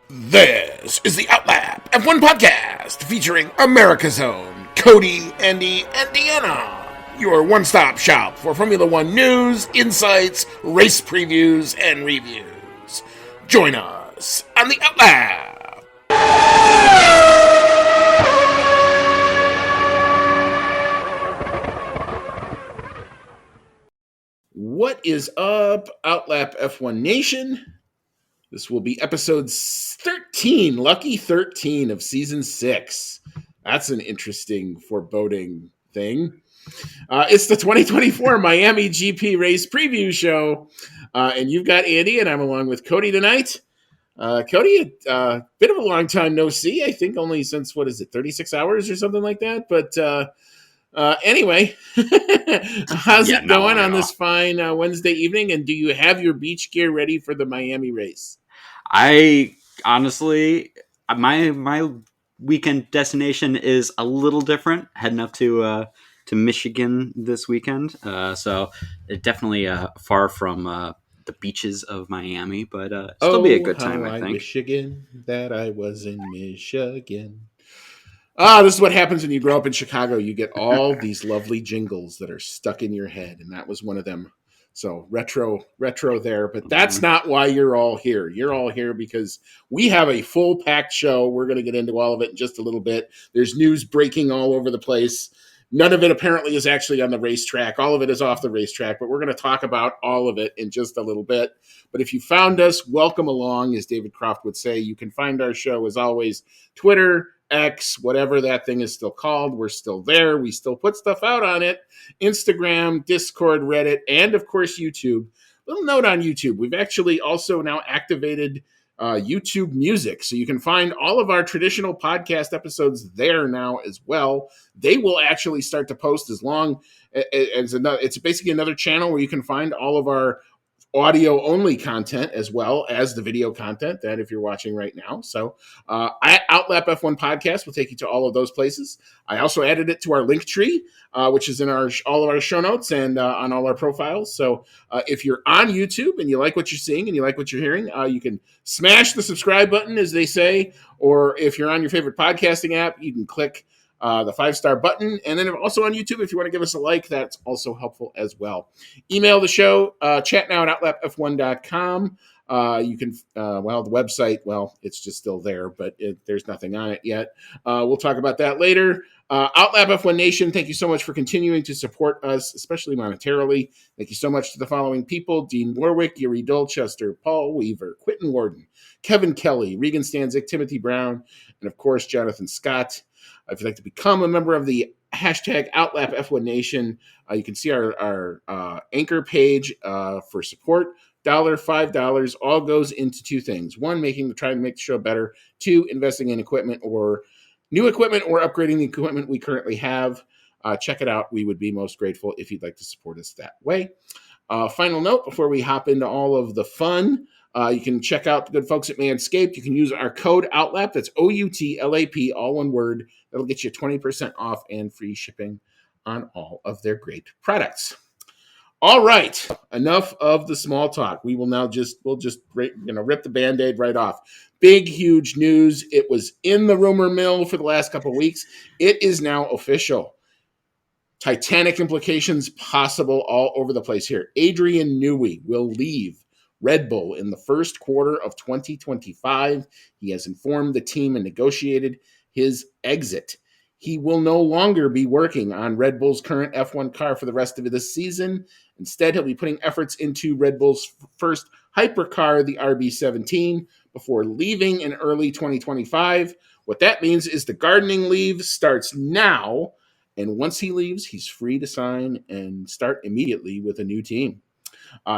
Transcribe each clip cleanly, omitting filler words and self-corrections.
This is the Outlap F1 podcast featuring America's own Cody, Andy, and Deanna. Your one-stop shop for Formula One news, insights, race previews, and reviews. Join us on the Outlap. What is up, Outlap F1 Nation? This will be episode 13, lucky 13 of season 6. That's an interesting, foreboding thing. It's the 2024 Miami GP race preview show. And you've got Andy, and I'm along with Cody tonight. Cody, bit of a long time no see. I think only since, 36 hours or something like that? But anyway, how's it going on this fine Wednesday evening? And do you have your beach gear ready for the Miami race? I honestly, my weekend destination is a little different. Heading up to Michigan this weekend, so it definitely far from the beaches of Miami, but still be a good time. I think. Michigan, that I was in Michigan. This is what happens when you grow up in Chicago. You get all these lovely jingles that are stuck in your head, and that was one of them. So retro there, but that's not why you're all here. You're all here because we have a full packed show. We're going to get into all of it in just a little bit. There's news breaking all over the place. None of it apparently is actually on the racetrack. All of it is off the racetrack, but we're going to talk about all of it in just a little bit. But if you found us, welcome along, as David Croft would say. You can find our show, as always, Twitter, X, whatever that thing is still called. We're still there. We still put stuff out on it. Instagram, Discord, Reddit, and of course YouTube. Little note on YouTube. We've actually also now activated YouTube Music. So you can find all of our traditional podcast episodes there now as well. They will actually start to post as long as another. It's basically another channel where you can find all of our audio only content as well as the video content that if you're watching right now. So Outlap F1 podcast will take you to all of those places. I also added it to our link tree, which is in all of our show notes and on all our profiles. So if you're on YouTube and you like what you're seeing and you like what you're hearing, you can smash the subscribe button, as they say, or if you're on your favorite podcasting app, you can click the 5-star button. And then also on YouTube, if you want to give us a like, that's also helpful as well. Email the show, chat now at outlapf1.com. You can, the website, it's just still there, but there's nothing on it yet. We'll talk about that later. Outlap F1 Nation, thank you so much for continuing to support us, especially monetarily. Thank you so much to the following people: Dean Warwick, Yuri Dolchester, Paul Weaver, Quentin Warden, Kevin Kelly, Regan Stanzik, Timothy Brown, and of course, Jonathan Scott. If you'd like to become a member of the hashtag Outlap F1 Nation, you can see our anchor page for support. $1, $5, all goes into two things. One, trying to make the show better. Two, investing in equipment or new equipment or upgrading the equipment we currently have. Check it out. We would be most grateful if you'd like to support us that way. Final note before we hop into all of the fun. You can check out the good folks at Manscaped. You can use our code OUTLAP. That's OUTLAP, all one word. That'll get you 20% off and free shipping on all of their great products. All right, enough of the small talk. We will now rip the Band-Aid right off. Big, huge news. It was in the rumor mill for the last couple of weeks. It is now official. Titanic implications possible all over the place here. Adrian Newey will leave Red Bull in the first quarter of 2025. He has informed the team and negotiated his exit. He will no longer be working on Red Bull's current F1 car for the rest of this season. Instead, he'll be putting efforts into Red Bull's first hypercar, the RB17, before leaving in early 2025. What that means is the gardening leave starts now, and once he leaves, he's free to sign and start immediately with a new team.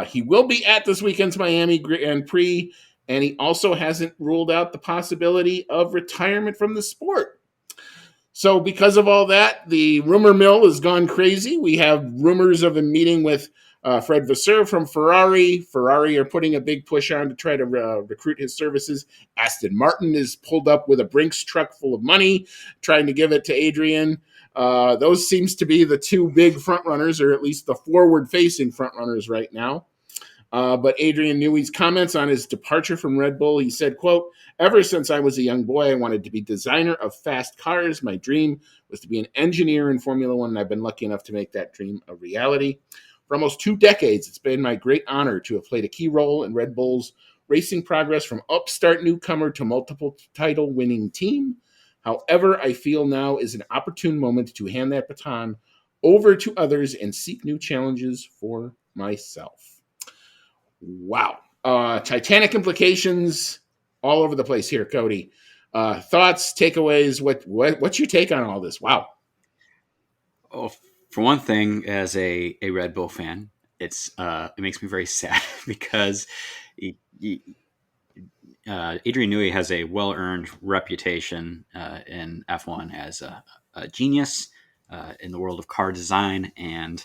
He will be at this weekend's Miami Grand Prix, and he also hasn't ruled out the possibility of retirement from the sport. So because of all that, the rumor mill has gone crazy. We have rumors of a meeting with Fred Vasseur from Ferrari. Ferrari are putting a big push on to try to recruit his services. Aston Martin is pulled up with a Brinks truck full of money, trying to give it to Adrian. Those seems to be the two big front runners, or at least the forward-facing front runners right now. But Adrian Newey's comments on his departure from Red Bull, he said, quote, "Ever since I was a young boy, I wanted to be designer of fast cars. My dream was to be an engineer in Formula One, and I've been lucky enough to make that dream a reality. For almost 2 decades, it's been my great honor to have played a key role in Red Bull's racing progress from upstart newcomer to multiple title winning team. However, I feel now is an opportune moment to hand that baton over to others and seek new challenges for myself." Wow. Titanic implications all over the place here, Cody. Thoughts, takeaways, what's your take on all this? Wow. Oh, for one thing, as a Red Bull fan, it makes me very sad because he, Adrian Newey has a well earned reputation in F1 as a genius in the world of car design, and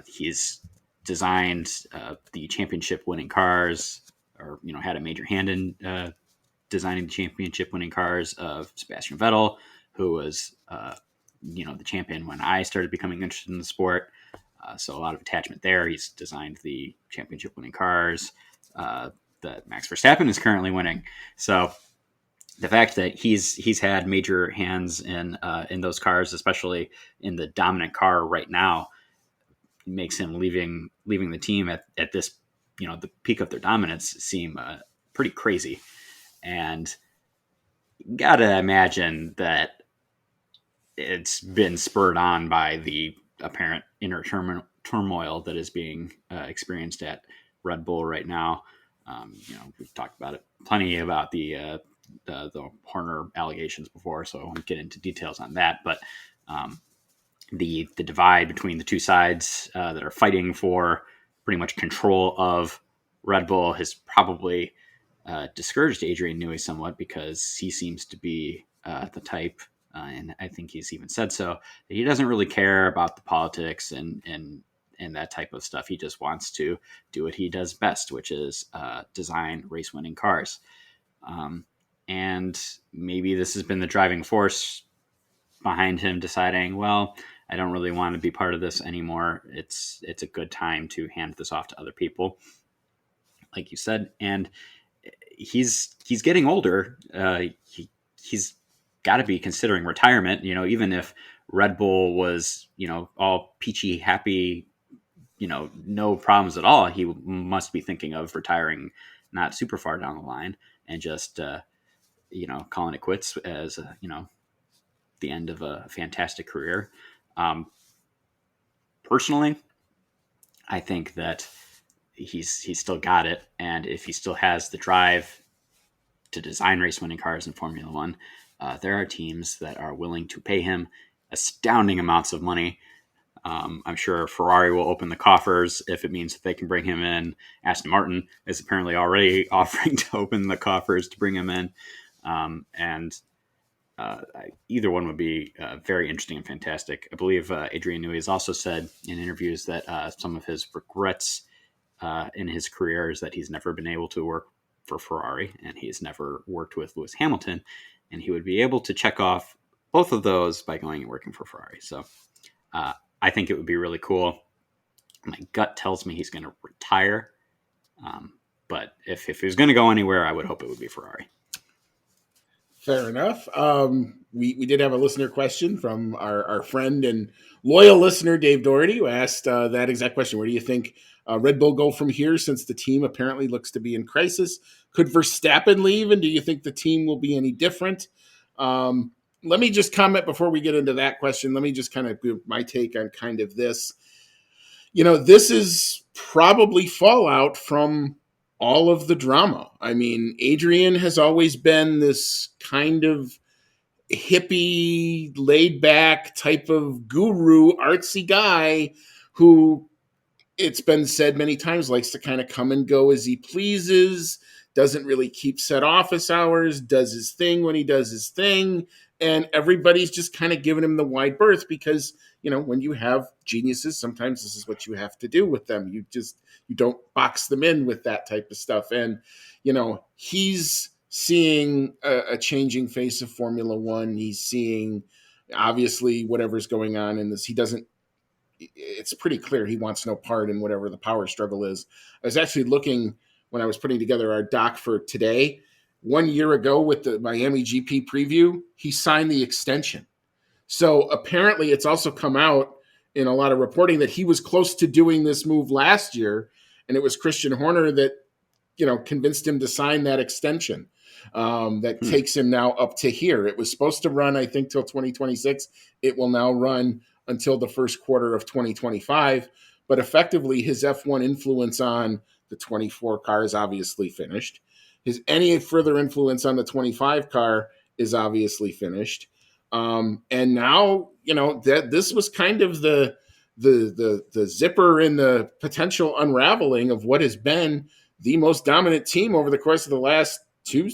he's designed the championship winning cars, or had a major hand in designing the championship winning cars of Sebastian Vettel, who was the champion when I started becoming interested in the sport. So a lot of attachment there. He's designed the championship winning cars that Max Verstappen is currently winning. So the fact that he's had major hands in those cars, especially in the dominant car right now, makes him leaving the team at this the peak of their dominance seem pretty crazy. And gotta imagine that it's been spurred on by the apparent inner turmoil that is being experienced at Red Bull right now. We've talked about it plenty about the Horner allegations before, so I won't get into details on that. But the divide between the two sides that are fighting for pretty much control of Red Bull has probably discouraged Adrian Newey somewhat, because he seems to be the type, and I think he's even said so, that he doesn't really care about the politics and that type of stuff. He just wants to do what he does best, which is design race winning cars. And maybe this has been the driving force behind him deciding, well, I don't really want to be part of this anymore. It's a good time to hand this off to other people, like you said. And he's getting older. He's got to be considering retirement. Even if Red Bull was all peachy happy, no problems at all, he must be thinking of retiring not super far down the line and just calling it quits as the end of a fantastic career. Personally, I think that he's still got it, and if he still has the drive to design race winning cars in Formula One, there are teams that are willing to pay him astounding amounts of money. I'm sure Ferrari will open the coffers if it means that they can bring him in. Aston Martin is apparently already offering to open the coffers to bring him in. And either one would be very interesting and fantastic. I believe Adrian Newey has also said in interviews that some of his regrets in his career is that he's never been able to work for Ferrari, and he's never worked with Lewis Hamilton, and he would be able to check off both of those by going and working for Ferrari. So I think it would be really cool. My gut tells me he's going to retire, but if he was going to go anywhere, I would hope it would be Ferrari. Fair enough. We did have a listener question from our friend and loyal listener, Dave Doherty, who asked that exact question. Where do you think Red Bull go from here, since the team apparently looks to be in crisis? Could Verstappen leave, and do you think the team will be any different? Let me just comment before we get into that question. Let me just kind of give my take on kind of this. This is probably fallout from all of the drama. I mean, Adrian has always been this kind of hippie, laid back type of guru, artsy guy who, it's been said many times, likes to kind of come and go as he pleases, doesn't really keep set office hours, does his thing when he does his thing. And everybody's just kind of giving him the wide berth because, when you have geniuses, sometimes this is what you have to do with them. You don't box them in with that type of stuff. And, he's seeing a changing face of Formula One. He's seeing, obviously, whatever's going on in this. He doesn't it's pretty clear he wants no part in whatever the power struggle is. I was actually looking when I was putting together our doc for today. 1 year ago with the Miami GP preview, he signed the extension. So apparently it's also come out in a lot of reporting that he was close to doing this move last year, and it was Christian Horner that convinced him to sign that extension that takes him now up to here. It was supposed to run, I think, till 2026. It will now run until the first quarter of 2025. But effectively, his F1 influence on the 24 car is obviously finished. His any further influence on the 25 car is obviously finished. And now, that this was kind of the zipper in the potential unraveling of what has been the most dominant team over the course of the last two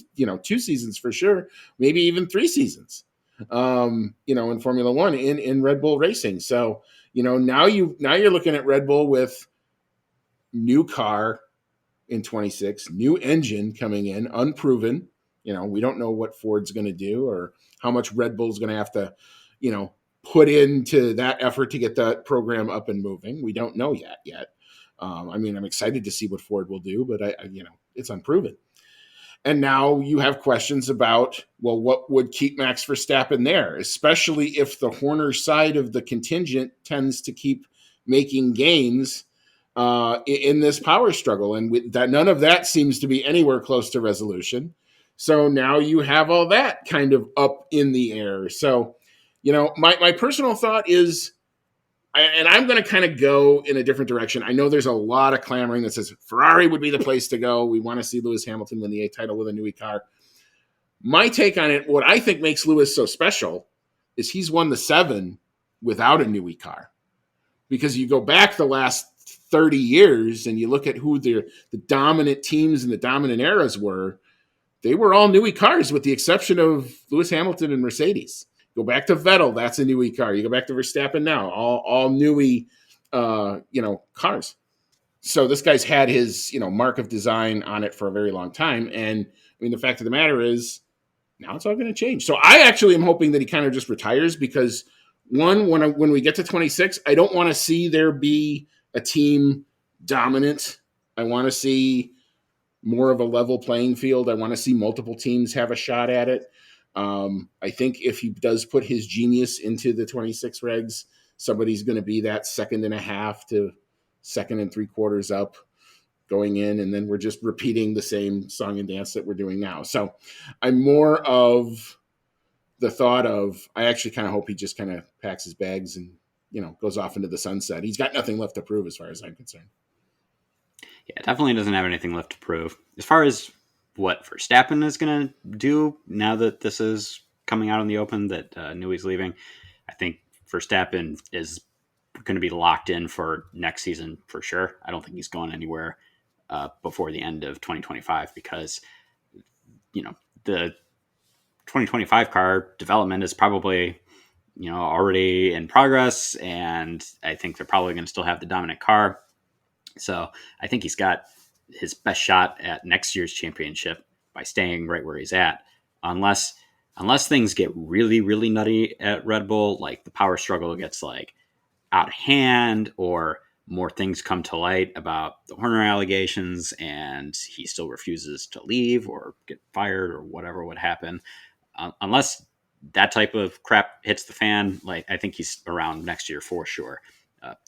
seasons for sure, maybe even 3 seasons, in Formula One in Red Bull Racing. So, now you're looking at Red Bull with new car in 26, new engine coming in, unproven. We don't know what Ford's going to do or how much Red Bull's going to have to, put into that effort to get that program up and moving. We don't know yet. I'm excited to see what Ford will do, but it's unproven. And now you have questions about, well, what would keep Max Verstappen there, especially if the Horner side of the contingent tends to keep making gains in this power struggle. And that none of that seems to be anywhere close to resolution. So now you have all that kind of up in the air. So, my personal thought is, and I'm going to kind of go in a different direction. I know there's a lot of clamoring that says Ferrari would be the place to go. We want to see Lewis Hamilton win the A title with a new car. My take on it, what I think makes Lewis so special is he's won the 7 without a new car. Because you go back the last 30 years and you look at who the dominant teams and the dominant eras were, they were all newy cars with the exception of Lewis Hamilton and Mercedes. Go back to Vettel, that's a newy car. You go back to Verstappen now, all newy, cars. So this guy's had his, mark of design on it for a very long time. And the fact of the matter is, now it's all going to change. So I actually am hoping that he kind of just retires because when we get to 26, I don't want to see there be a team dominant. I want to see more of a level playing field. I want to see multiple teams have a shot at it. I think if he does put his genius into the 26 regs, somebody's going to be that 2.5 to 2 3/4 up going in. And then we're just repeating the same song and dance that we're doing now. So I'm more of the thought of, I actually kind of hope he just kind of packs his bags and, goes off into the sunset. He's got nothing left to prove as far as I'm concerned. Yeah, definitely doesn't have anything left to prove. As far as what Verstappen is going to do now that this is coming out in the open, that Newey's leaving, I think Verstappen is going to be locked in for next season for sure. I don't think he's going anywhere before the end of 2025 because, the 2025 car development is probably, already in progress, and I think they're probably going to still have the dominant car. So I think he's got his best shot at next year's championship by staying right where he's at, unless things get really, really nutty at Red Bull, like the power struggle gets like out of hand or more things come to light about the Horner allegations and he still refuses to leave or get fired or whatever would happen. Unless that type of crap hits the fan, like I think he's around next year for sure.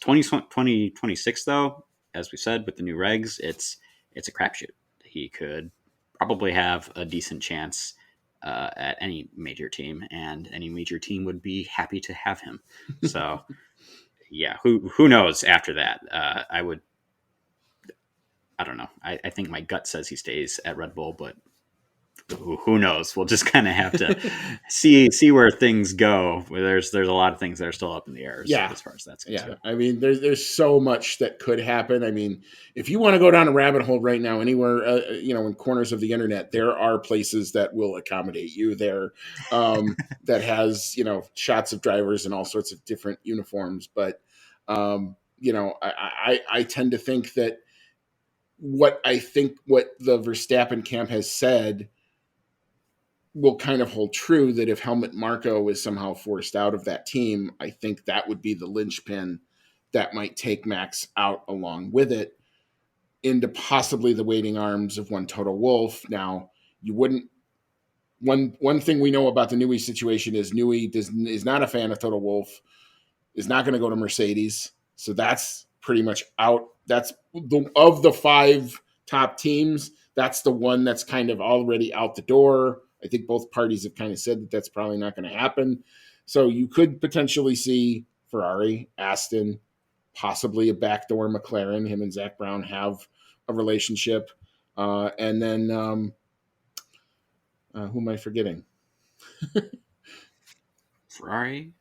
2026 though, as we said, with the new regs, it's a crapshoot. He could probably have a decent chance at any major team, and any major team would be happy to have him. So, yeah, who knows after that? I don't know. I think my gut says he stays at Red Bull, but who knows? We'll just kind of have to see where things go. There's a lot of things that are still up in the air as far as that's concerned. Yeah, there's so much that could happen. If you want to go down a rabbit hole right now, anywhere, in corners of the internet, there are places that will accommodate you there that has, shots of drivers and all sorts of different uniforms. But, I tend to think that what the Verstappen camp has said will kind of hold true, that if Helmut Marko is somehow forced out of that team, I think that would be the linchpin that might take Max out along with it into possibly the waiting arms of one Total Wolf. Now, you wouldn't. One thing we know about the Newey situation is Newey is not a fan of Total Wolf, is not going to go to Mercedes, so that's pretty much out. That's of the 5 top teams. That's the one that's kind of already out the door. I think both parties have kind of said that that's probably not going to happen. So you could potentially see Ferrari, Aston, possibly a backdoor McLaren. Him and Zach Brown have a relationship. And then who am I forgetting? Ferrari,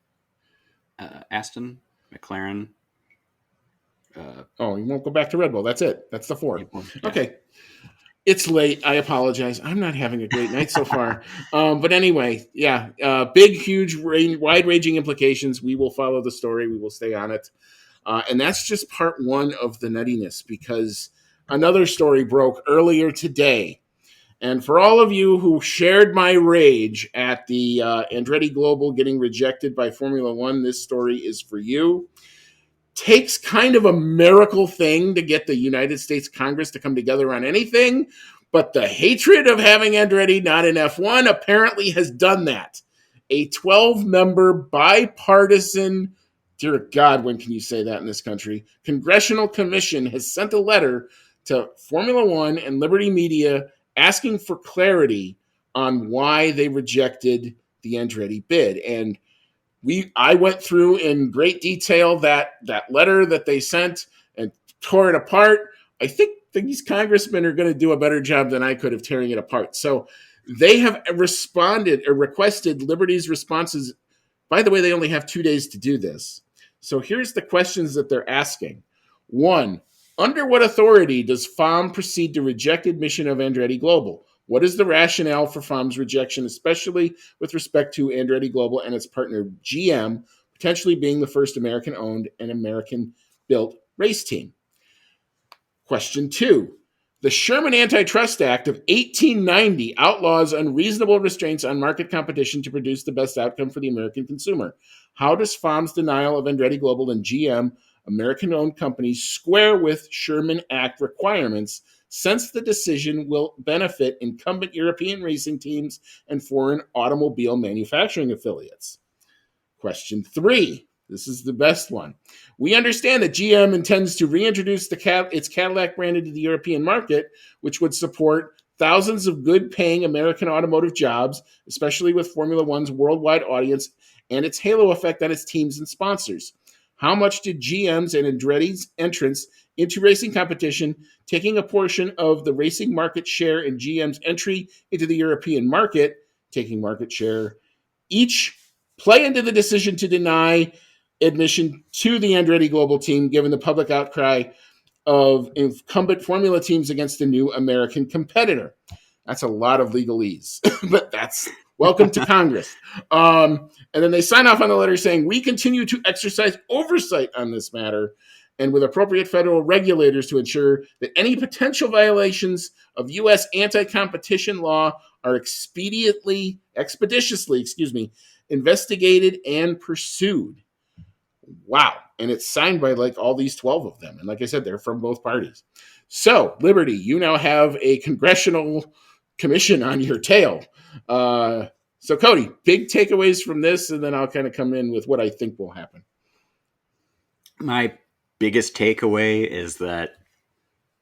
Aston, McLaren. Oh, you won't go back to Red Bull. That's it. That's the 4. Yeah. Okay. It's late. I apologize. I'm not having a great night so far. But anyway, yeah, big, huge, wide-ranging implications. We will follow the story. We will stay on it. And that's just part 1 of the nuttiness, because another story broke earlier today. And for all of you who shared my rage at the Andretti Global getting rejected by Formula One, this story is for you. Takes kind of a miracle thing to get the United States Congress to come together on anything, but the hatred of having Andretti not in F1 apparently has done that. A 12-member bipartisan, dear God, when can you say that in this country? Congressional commission has sent a letter to Formula One and Liberty Media asking for clarity on why they rejected the Andretti bid. And I went through in great detail that letter that they sent and tore it apart. I think these congressmen are going to do a better job than I could of tearing it apart. So they have responded or requested Liberty's responses. By the way, they only have 2 days to do this. So here's the questions that they're asking. 1, under what authority does FOM proceed to reject admission of Andretti Global? What is the rationale for FOM's rejection, especially with respect to Andretti Global and its partner GM potentially being the first American-owned and American-built race team? Question 2. The Sherman Antitrust Act of 1890 outlaws unreasonable restraints on market competition to produce the best outcome for the American consumer. How does FOM's denial of Andretti Global and GM, American-owned companies, square with Sherman Act requirements, since the decision will benefit incumbent European racing teams and foreign automobile manufacturing affiliates? Question 3. This is the best one. We understand that GM intends to reintroduce its Cadillac brand into the European market, which would support thousands of good-paying American automotive jobs, especially with Formula One's worldwide audience and its halo effect on its teams and sponsors. How much did GM's and Andretti's entrance into racing competition, taking a portion of the racing market share in GM's entry into the European market, taking market share, each play into the decision to deny admission to the Andretti Global team, given the public outcry of incumbent Formula teams against a new American competitor? That's a lot of legalese, but that's welcome to Congress. And then they sign off on the letter saying, we continue to exercise oversight on this matter and with appropriate federal regulators to ensure that any potential violations of U.S. anti-competition law are expeditiously investigated and pursued. Wow. And it's signed by like all these 12 of them. And like I said, they're from both parties. So, Liberty, you now have a congressional commission on your tail. So, Cody, big takeaways from this, and then I'll kind of come in with what I think will happen. My biggest takeaway is that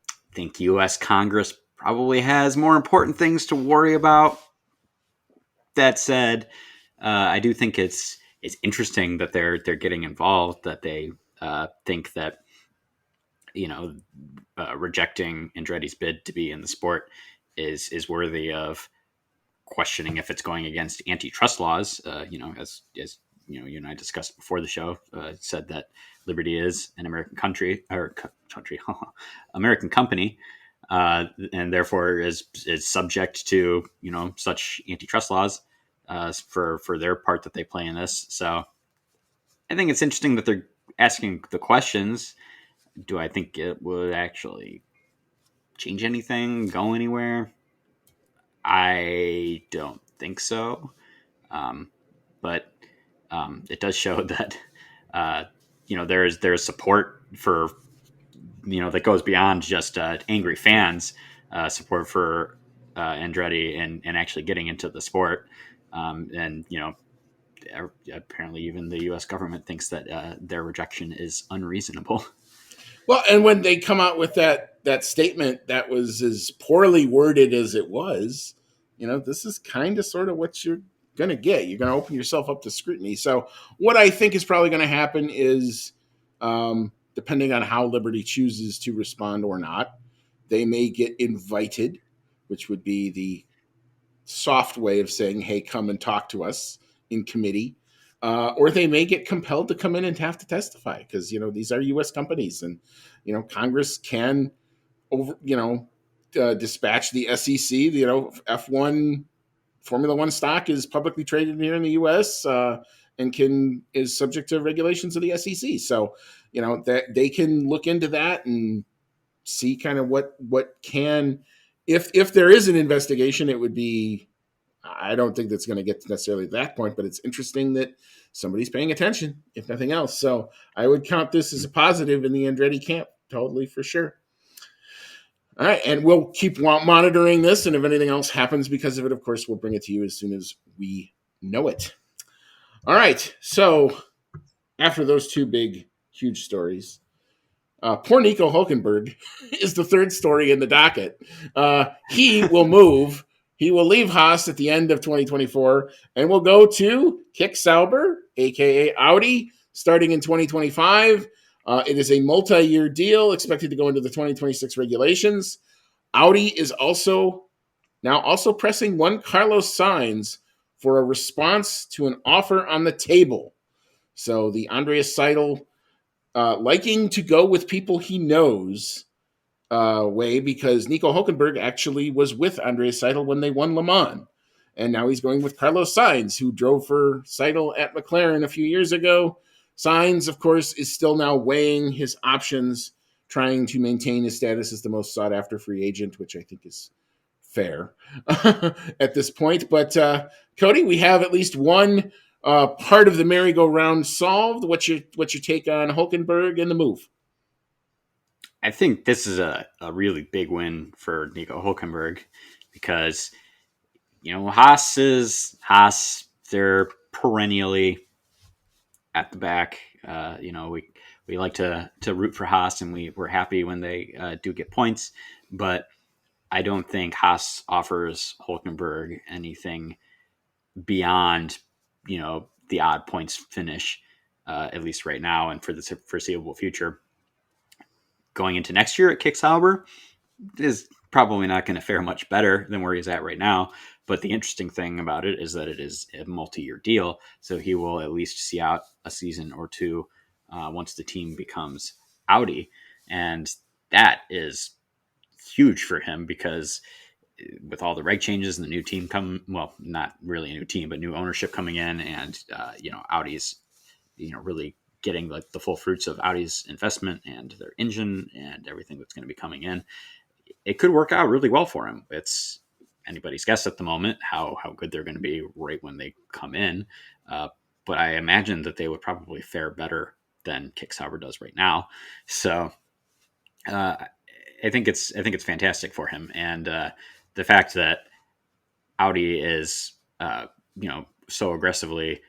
I think U.S. Congress probably has more important things to worry about. That said, I do think it's interesting that they're getting involved. That they think that rejecting Andretti's bid to be in the sport is worthy of questioning if it's going against antitrust laws. As you and I discussed before the show, said that Liberty is an American American company, and therefore is subject to such antitrust laws for their part that they play in this. So I think it's interesting that they're asking the questions. Do I think it would actually change anything, go anywhere? I don't think so. But it does show that there's support for that goes beyond just angry fans, support for Andretti and actually getting into the sport. And apparently even the U.S. government thinks that their rejection is unreasonable. Well, and when they come out with that statement that was as poorly worded as it was, this is kind of sort of what you're going to get. You're going to open yourself up to scrutiny. So, what I think is probably going to happen is, depending on how Liberty chooses to respond or not, they may get invited, which would be the soft way of saying, "Hey, come and talk to us in committee." Or they may get compelled to come in and have to testify because these are U.S. companies, and Congress can dispatch the SEC. F1 Formula One stock is publicly traded here in the U.S. And is subject to regulations of the SEC. So that they can look into that and see kind of what can, if there is an investigation, it would be. I don't think that's going to get to necessarily that point, but it's interesting that somebody's paying attention, if nothing else. So I would count this as a positive in the Andretti camp, totally for sure. All right, and we'll keep monitoring this, and if anything else happens because of it, of course, we'll bring it to you as soon as we know it. All right, so after those two big, huge stories, poor Nico Hulkenberg is the third story in the docket. He will move. He will leave Haas at the end of 2024 and will go to Kick Sauber, a.k.a. Audi, starting in 2025. It is a multi-year deal expected to go into the 2026 regulations. Audi is also pressing one Carlos Sainz for a response to an offer on the table. So the Andreas Seidel liking to go with people he knows way, because Nico Hulkenberg actually was with Andreas Seidel when they won Le Mans. And now he's going with Carlos Sainz, who drove for Seidel at McLaren a few years ago. Sainz, of course, is still now weighing his options, trying to maintain his status as the most sought-after free agent, which I think is fair at this point. But Cody, we have at least one part of the merry-go-round solved. What's your take on Hulkenberg and the move? I think this is a really big win for Nico Hulkenberg because, Haas, they're perennially at the back. We like to root for Haas, and we're happy when they do get points, but I don't think Haas offers Hulkenberg anything beyond, the odd points finish, at least right now and for the foreseeable future. Going into next year at Kick Sauber is probably not going to fare much better than where he's at right now. But the interesting thing about it is that it is a multi-year deal, so he will at least see out a season or two once the team becomes Audi, and that is huge for him because with all the reg changes and the new team not really a new team, but new ownership coming in, and Audi's really getting like the full fruits of Audi's investment and their engine and everything that's going to be coming in, it could work out really well for him. It's anybody's guess at the moment how good they're going to be right when they come in. But I imagine that they would probably fare better than Kick Sauber does right now. So I think it's fantastic for him. And the fact that Audi is, so aggressively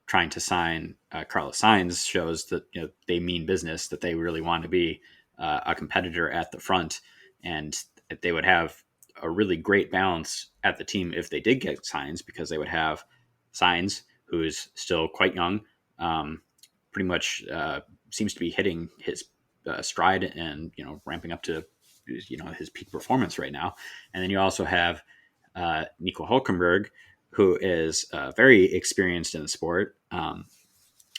trying to sign Carlos Sainz shows that they mean business, that they really want to be a competitor at the front, and they would have a really great balance at the team if they did get Sainz, because they would have Sainz, who's still quite young, pretty much seems to be hitting his stride and ramping up to his peak performance right now, and then you also have Nico Hulkenberg, who is very experienced in the sport.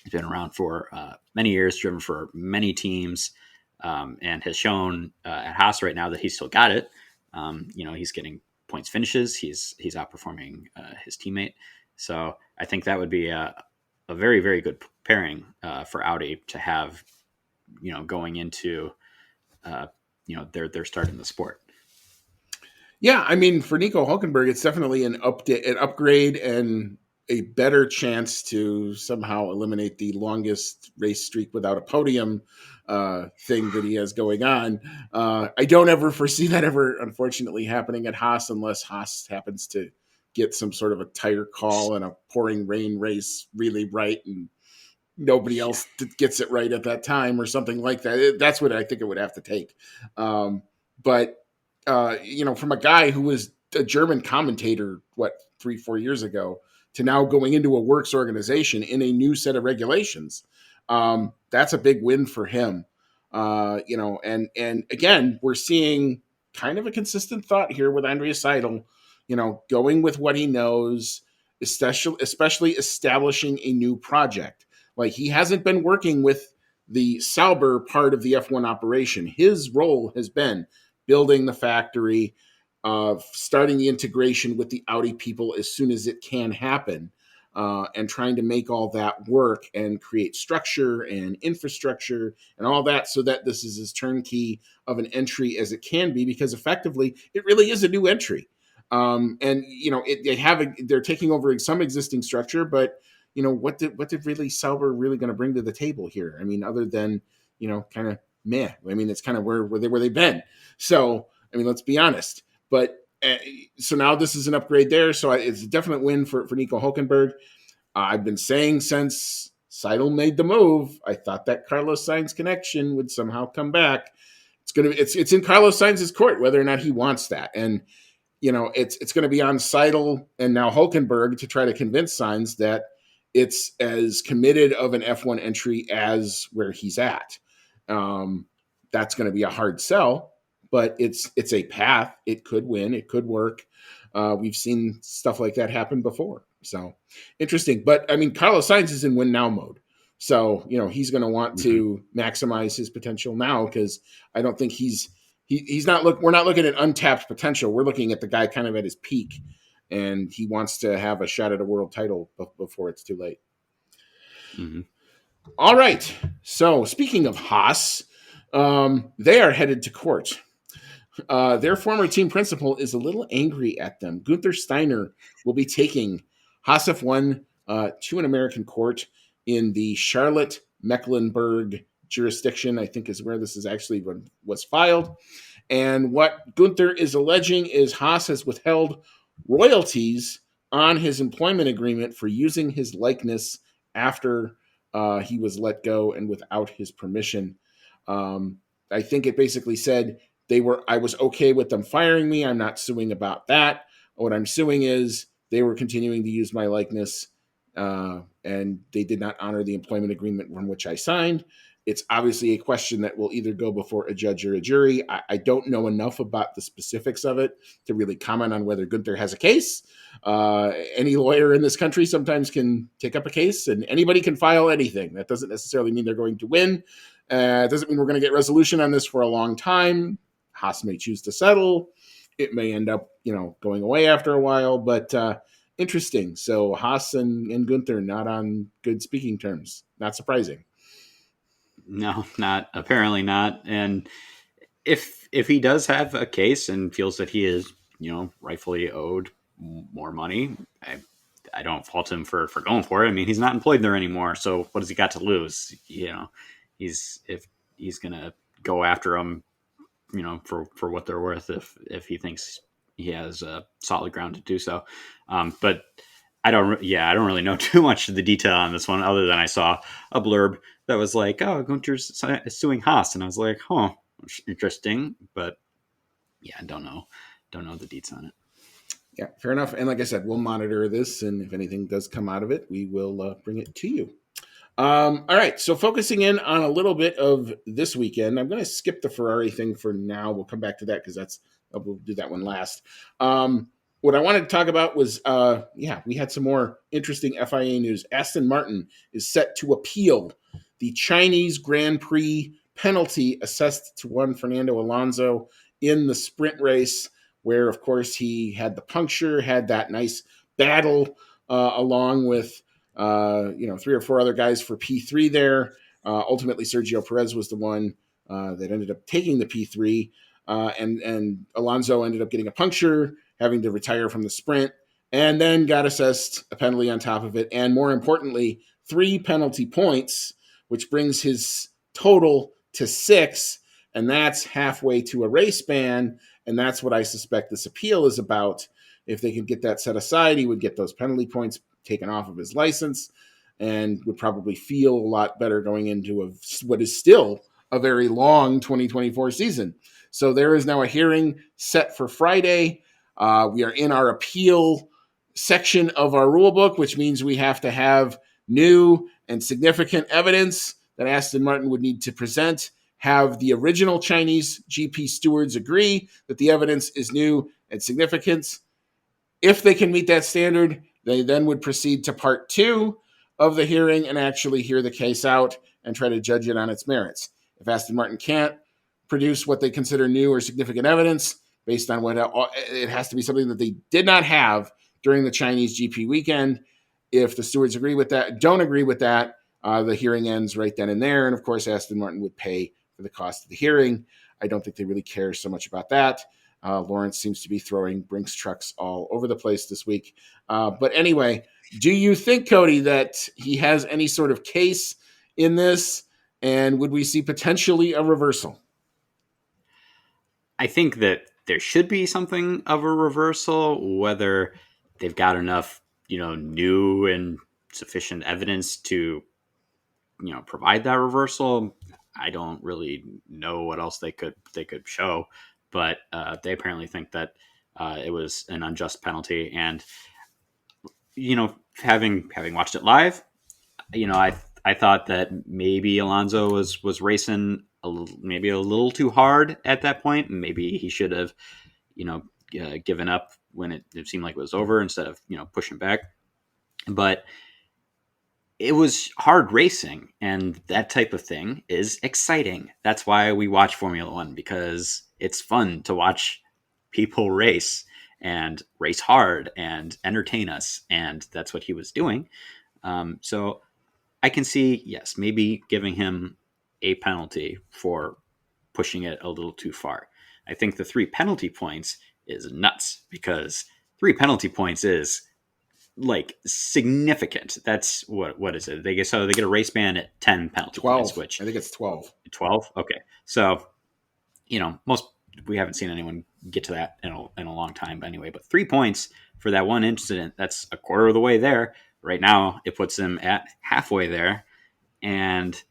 He's been around for many years, driven for many teams, and has shown at Haas right now that he's still got it. He's getting points finishes. He's outperforming his teammate. So I think that would be a very, very good pairing for Audi to have, going into, their start in the sport. Yeah, I mean, for Nico Hulkenberg, it's definitely an upgrade and a better chance to somehow eliminate the longest race streak without a podium thing that he has going on. I don't ever foresee that ever, unfortunately, happening at Haas unless Haas happens to get some sort of a tire call in a pouring rain race really right and nobody else gets it right at that time or something like that. That's what I think it would have to take. But from a guy who was a German commentator, 3-4 years ago, to now going into a works organization in a new set of regulations, that's a big win for him. And again, we're seeing kind of a consistent thought here with Andreas Seidel, going with what he knows, especially establishing a new project. Like, he hasn't been working with the Sauber part of the F1 operation. His role has been building the factory, starting the integration with the Audi people as soon as it can happen, and trying to make all that work and create structure and infrastructure and all that so that this is as turnkey of an entry as it can be, because effectively it really is a new entry. And they're taking over some existing structure, but what did really Sauber really going to bring to the table here? I mean, other than kind of meh. I mean, it's kind of where they've been. So I mean, let's be honest. But so now this is an upgrade there. So it's a definite win for Nico Hulkenberg. I've been saying since Seidel made the move, I thought that Carlos Sainz connection would somehow come back. It's in Carlos Sainz's court whether or not he wants that, and it's going to be on Seidel and now Hulkenberg to try to convince Sainz that it's as committed of an F1 entry as where he's at. That's going to be a hard sell, but it's a path. It could win. It could work. We've seen stuff like that happen before. So interesting. But I mean, Carlos Sainz is in win now mode. So, he's going to want to maximize his potential now, because I don't think he's not we're not looking at untapped potential. We're looking at the guy kind of at his peak, and he wants to have a shot at a world title before it's too late. Mm-hmm. All right. So speaking of Haas, they are headed to court. Their former team principal is a little angry at them. Gunther Steiner will be taking Haas F1 to an American court in the Charlotte-Mecklenburg jurisdiction, I think is where this is actually was filed. And what Gunther is alleging is Haas has withheld royalties on his employment agreement for using his likeness after he was let go and without his permission. I think it basically said I was okay with them firing me. I'm not suing about that. What I'm suing is they were continuing to use my likeness, and they did not honor the employment agreement from which I signed. It's obviously a question that will either go before a judge or a jury. I don't know enough about the specifics of it to really comment on whether Gunther has a case. Any lawyer in this country sometimes can take up a case, and anybody can file anything. That doesn't necessarily mean they're going to win. It doesn't mean we're going to get resolution on this for a long time. Haas may choose to settle. It may end up, going away after a while, but interesting. So Haas and Gunther not on good speaking terms. Not surprising. No, apparently not. And if he does have a case and feels that he is, rightfully owed more money, I don't fault him for going for it. I mean, he's not employed there anymore, so what has he got to lose? If he's gonna go after him, for what they're worth, if he thinks he has solid ground to do so. But I don't really know too much of the detail on this one, other than I saw a blurb that was like, "Oh, Gunter's suing Haas," and I was like, "Huh, interesting." But yeah, I don't know the deets on it. Yeah, fair enough. And like I said, we'll monitor this, and if anything does come out of it, we will bring it to you. All right, so focusing in on a little bit of this weekend, I'm going to skip the Ferrari thing for now. We'll come back to that because we'll do that one last. What I wanted to talk about was, we had some more interesting FIA news. Aston Martin is set to appeal the Chinese Grand Prix penalty assessed to one Fernando Alonso in the sprint race, where, of course, he had the puncture, had that nice battle along with 3 or 4 other guys for P3 there. Ultimately, Sergio Perez was the one that ended up taking the P3, and Alonso ended up getting a puncture, having to retire from the sprint. and then got assessed a penalty on top of it. And more importantly, 3 penalty points, which brings his total to 6. And that's halfway to a race ban. And that's what I suspect this appeal is about. If they could get that set aside, he would get those penalty points taken off of his license and would probably feel a lot better going into what is still a very long 2024 season. So there is now a hearing set for Friday. We are in our appeal section of our rule book, which means we have to have new and significant evidence that Aston Martin would need to present, have the original Chinese GP stewards agree that the evidence is new and significant. If they can meet that standard, they then would proceed to part 2 of the hearing and actually hear the case out and try to judge it on its merits. If Aston Martin can't produce what they consider new or significant evidence based on what it has to be something that they did not have during the Chinese GP weekend. If the stewards agree with that, don't agree with that, the hearing ends right then and there. And of course, Aston Martin would pay for the cost of the hearing. I don't think they really care so much about that. Lawrence seems to be throwing Brinks trucks all over the place this week. But anyway, do you think, Cody, that he has any sort of case in this? And would we see potentially a reversal? I think that there should be something of a reversal, whether they've got enough, new and sufficient evidence to, provide that reversal. I don't really know what else they could show, but they apparently think that it was an unjust penalty. And having watched it live, I thought that maybe Alonso was racing maybe a little too hard at that point. Maybe he should have, given up when it seemed like it was over instead of pushing back. But it was hard racing, and that type of thing is exciting. That's why we watch Formula One, because it's fun to watch people race and race hard and entertain us. And that's what he was doing. So I can see, yes, maybe giving him a penalty for pushing it a little too far. I think the 3 penalty points is nuts, because 3 penalty points is like significant. That's what is it? They get a race ban at 10 penalty 12. points, which I think it's 12. 12. Okay. So, we haven't seen anyone get to that in a long time, but anyway, but 3 points for that one incident, that's a quarter of the way there. Right now, it puts him at halfway there. And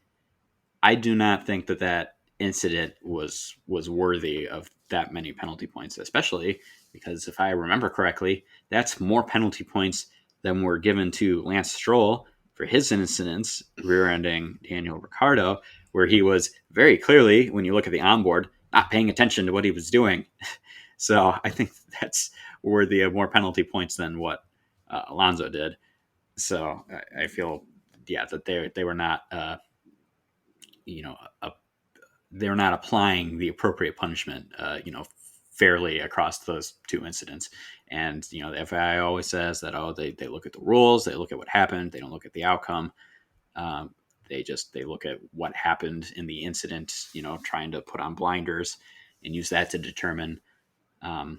I do not think that incident was worthy of that many penalty points, especially because if I remember correctly, that's more penalty points than were given to Lance Stroll for his incidents rear-ending Daniel Ricciardo, where he was very clearly, when you look at the onboard, not paying attention to what he was doing. So I think that's worthy of more penalty points than what Alonso did. So I feel, that they were not, they're not applying the appropriate punishment, fairly across those 2 incidents. And, the FIA always says that, they look at the rules, they look at what happened, they don't look at the outcome. They look at what happened in the incident, trying to put on blinders and use that to determine the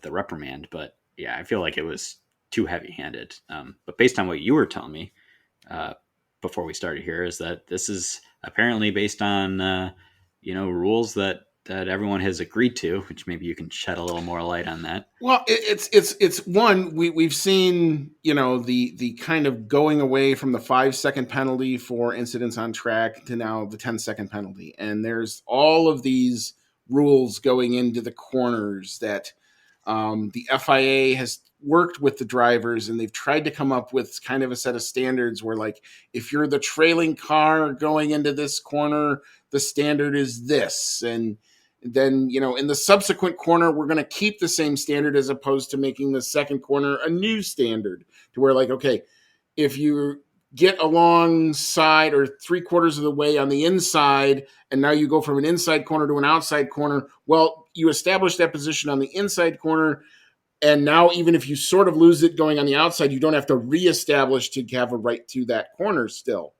reprimand. But yeah, I feel like it was too heavy-handed. But based on what you were telling me before we started here, is that this is apparently based on rules that everyone has agreed to, which maybe you can shed a little more light on that. Well, it's one we've seen, the kind of going away from the 5-second penalty for incidents on track to now the 10-second penalty, and there's all of these rules going into the corners that the FIA has worked with the drivers, and they've tried to come up with kind of a set of standards where, like, if you're the trailing car going into this corner, the standard is this, and then, in the subsequent corner, we're going to keep the same standard as opposed to making the second corner a new standard, to where, like, okay, if you get alongside or 3/4 of the way on the inside, and now you go from an inside corner to an outside corner, well, you establish that position on the inside corner, and now even if you sort of lose it going on the outside, you don't have to reestablish to have a right to that corner still.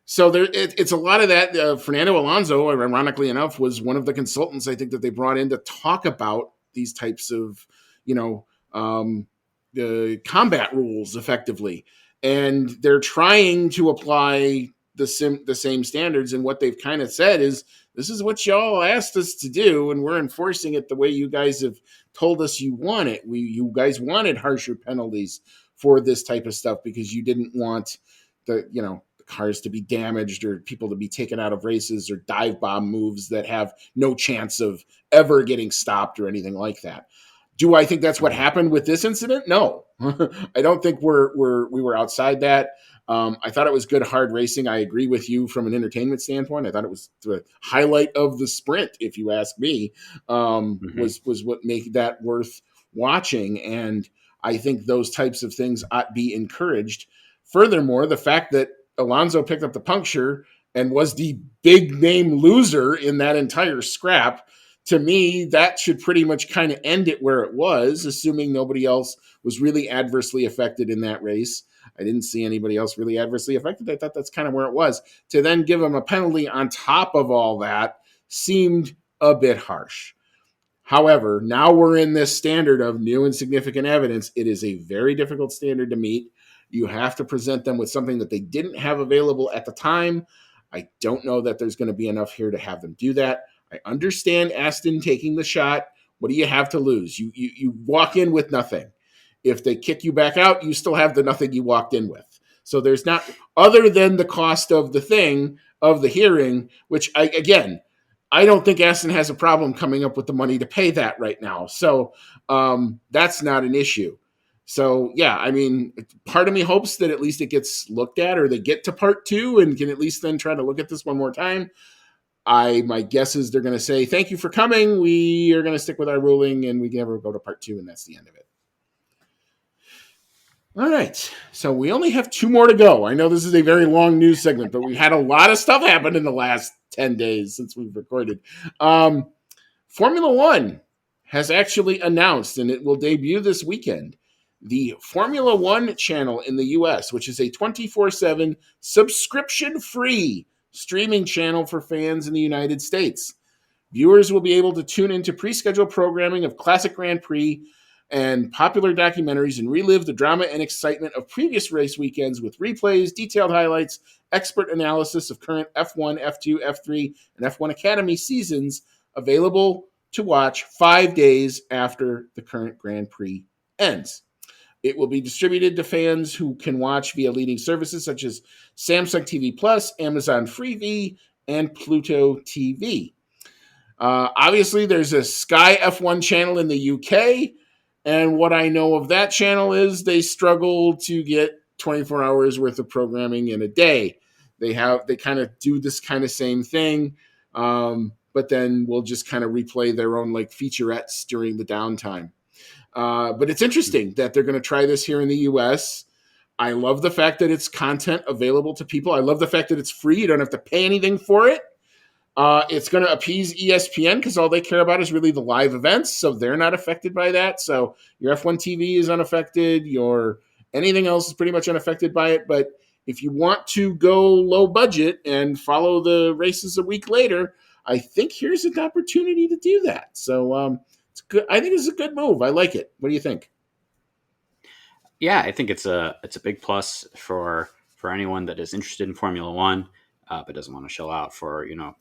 So it's a lot of that. Fernando Alonso, ironically enough, was one of the consultants I think that they brought in to talk about these types of, um, the combat rules effectively, and they're trying to apply the same standards. And what they've kind of said is, this is what y'all asked us to do, and we're enforcing it the way you guys have told us you want it. You guys wanted harsher penalties for this type of stuff because you didn't want the cars to be damaged or people to be taken out of races or dive bomb moves that have no chance of ever getting stopped or anything like that. Do I think that's what happened with this incident? No, I don't think we were outside that. I thought it was good hard racing. I agree with you from an entertainment standpoint. I thought it was the highlight of the sprint, if you ask me. Was what made that worth watching, and I think those types of things ought to be encouraged. Furthermore, the fact that Alonso picked up the puncture and was the big name loser in that entire scrap, to me, that should pretty much kind of end it where it was, assuming nobody else was really adversely affected in that race. I didn't see anybody else really adversely affected. I thought that's kind of where it was. To then give him a penalty on top of all that seemed a bit harsh. However, now we're in this standard of new and significant evidence. It is a very difficult standard to meet. You have to present them with something that they didn't have available at the time. I don't know that there's going to be enough here to have them do that. I understand Aston taking the shot. What do you have to lose? You walk in with nothing. If they kick you back out, you still have the nothing you walked in with. So there's not, other than the cost of the thing, of the hearing, which I don't think Aston has a problem coming up with the money to pay that right now. So that's not an issue. So, yeah, I mean, part of me hopes that at least it gets looked at, or they get to part 2 and can at least then try to look at this one more time. My guess is they're going to say, thank you for coming. We are going to stick with our ruling, and we can never go to part 2, and that's the end of it. All right. So we only have 2 more to go. I know this is a very long news segment, but we had a lot of stuff happen in the last 10 days since we've recorded. Formula One has actually announced, and it will debut this weekend, the Formula One channel in the U.S., which is a 24/7 subscription-free streaming channel for fans in the United States. Viewers will be able to tune into pre-scheduled programming of classic Grand Prix and popular documentaries and relive the drama and excitement of previous race weekends with replays, detailed highlights, expert analysis of current F1, F2, F3, and F1 Academy seasons available to watch 5 days after the current Grand Prix ends. It will be distributed to fans who can watch via leading services such as Samsung TV Plus, Amazon Freevee, and Pluto TV. Obviously, there's a Sky F1 channel in the UK, and what I know of that channel is they struggle to get 24 hours worth of programming in a day. They kind of do this kind of same thing, but then we'll just kind of replay their own like featurettes during the downtime. But it's interesting that they're going to try this here in the US. I love the fact that it's content available to people. I love the fact that it's free. You don't have to pay anything for it. It's going to appease ESPN because all they care about is really the live events, so they're not affected by that. So your F1 TV is unaffected. Your anything else is pretty much unaffected by it. But if you want to go low budget and follow the races a week later, I think here's an opportunity to do that. So it's good. I think it's a good move. I like it. What do you think? Yeah, I think it's a big plus for anyone that is interested in Formula One, but doesn't want to shell out for F1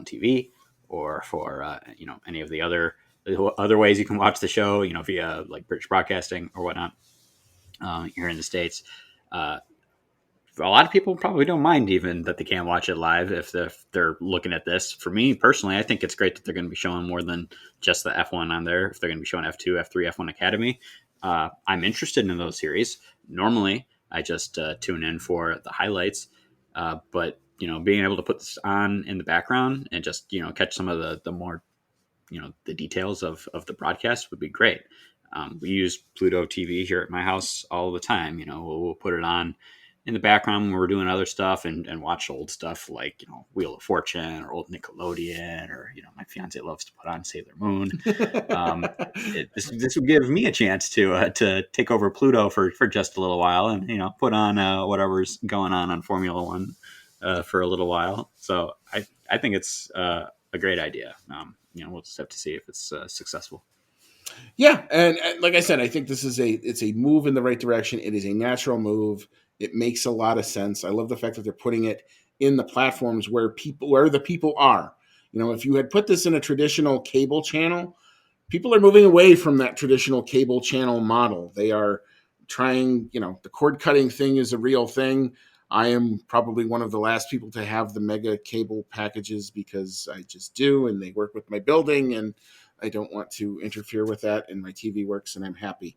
TV or for any of the other ways you can watch the show, via like British Broadcasting or whatnot here in the States. A lot of people probably don't mind even that they can't watch it live if they're looking at this. For me personally, I think it's great that they're going to be showing more than just the F1 on there. If they're going to be showing F2, F3, F1 Academy, I'm interested in those series. Normally, I just tune in for the highlights, but being able to put this on in the background and just catch some of the more the details of the broadcast would be great. We use Pluto TV here at my house all the time. We'll put it on in the background when we're doing other stuff and watch old stuff like Wheel of Fortune or old Nickelodeon, or my fiance loves to put on Sailor Moon. This would give me a chance to take over Pluto for just a little while and put on whatever's going on Formula One for a little while. So I think it's a great idea. We'll just have to see if it's successful. Yeah, and like I said, I think this is it's a move in the right direction. It is a natural move. It makes a lot of sense. I love the fact that they're putting it in the platforms where the people are. If you had put this in a traditional cable channel, people are moving away from that traditional cable channel model. They are trying, the cord cutting thing is a real thing. I am probably one of the last people to have the mega cable packages because I just do, and they work with my building, and I don't want to interfere with that. And my TV works, and I'm happy,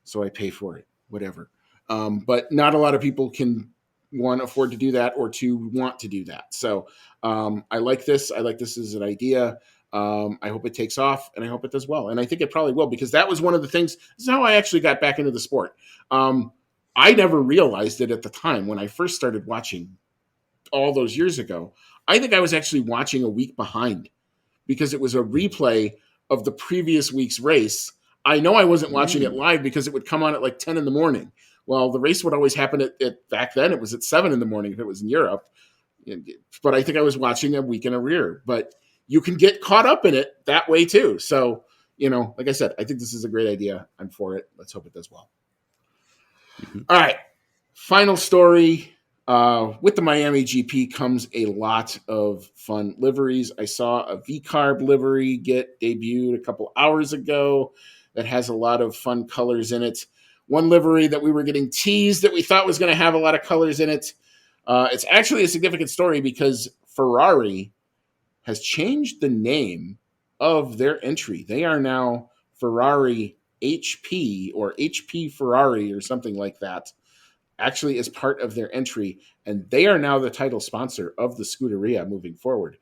so I pay for it, whatever. But not a lot of people can one afford to do that or two want to do that. So I like this. I like this as an idea. I hope it takes off, and I hope it does well. And I think it probably will, because that was one of the things. This is how I actually got back into the sport. I never realized it at the time when I first started watching all those years ago. I think I was actually watching a week behind because it was a replay of the previous week's race. I know I wasn't watching it live because it would come on at like 10 in the morning. Well, the race would always happen at back then. It was at 7 in the morning if it was in Europe. But I think I was watching a week in arrear. But you can get caught up in it that way too. So, like I said, I think this is a great idea. I'm for it. Let's hope it does well. Mm-hmm. All right. Final story. With the Miami GP comes a lot of fun liveries. I saw a V-Carb livery get debuted a couple hours ago that has a lot of fun colors in it. One livery that we were getting teased that we thought was going to have a lot of colors in it. It's actually a significant story because Ferrari has changed the name of their entry. They are now Ferrari HP or HP Ferrari or something like that, actually as part of their entry. And they are now the title sponsor of the Scuderia moving forward.